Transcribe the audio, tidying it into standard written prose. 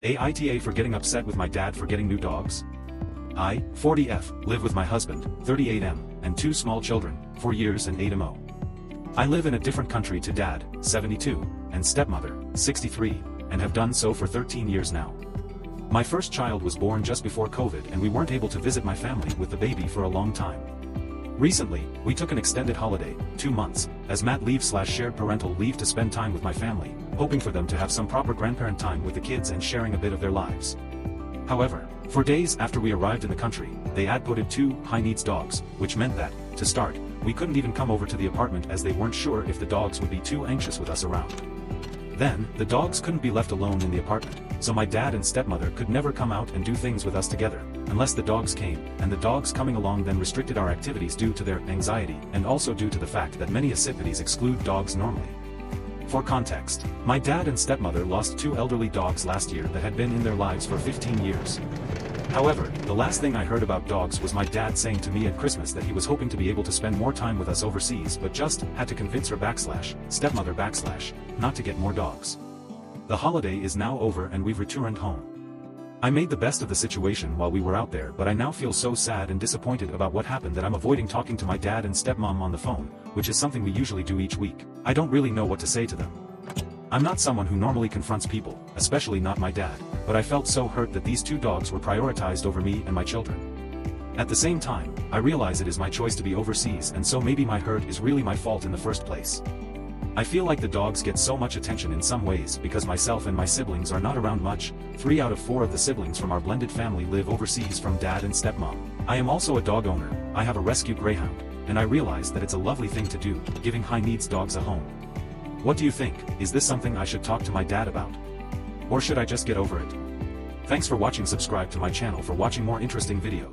AITA for getting upset with my dad for getting new dogs? I, 40F, live with my husband, 38M, and 2 small children, 4 years and 8mo. I live in a different country to dad, 72, and stepmother, 63, and have done so for 13 years now. My first child was born just before COVID and we weren't able to visit my family with the baby for a long time. Recently, we took an extended holiday, 2 months, as mat leave/shared parental leave to spend time with my family, hoping for them to have some proper grandparent time with the kids and sharing a bit of their lives. However, for days after we arrived in the country, they outputted 2 high-needs dogs, which meant that, to start, we couldn't even come over to the apartment as they weren't sure if the dogs would be too anxious with us around. Then, the dogs couldn't be left alone in the apartment, so my dad and stepmother could never come out and do things with us together, unless the dogs came, and the dogs coming along then restricted our activities due to their anxiety, and also due to the fact that many activities exclude dogs normally. For context, my dad and stepmother lost 2 elderly dogs last year that had been in their lives for 15 years. However, the last thing I heard about dogs was my dad saying to me at Christmas that he was hoping to be able to spend more time with us overseas but just had to convince her stepmother not to get more dogs. The holiday is now over and we've returned home. I made the best of the situation while we were out there, but I now feel so sad and disappointed about what happened that I'm avoiding talking to my dad and stepmom on the phone, which is something we usually do each week. I don't really know what to say to them. I'm not someone who normally confronts people, especially not my dad, but I felt so hurt that these 2 dogs were prioritized over me and my children. At the same time, I realize it is my choice to be overseas and so maybe my hurt is really my fault in the first place. I feel like the dogs get so much attention in some ways because myself and my siblings are not around much. 3 out of 4 of the siblings from our blended family live overseas from dad and stepmom. I am also a dog owner, I have a rescue greyhound, and I realize that it's a lovely thing to do, giving high-needs dogs a home. What do you think? Is this something I should talk to my dad about? Or should I just get over it? Thanks for watching. Subscribe to my channel for watching more interesting videos.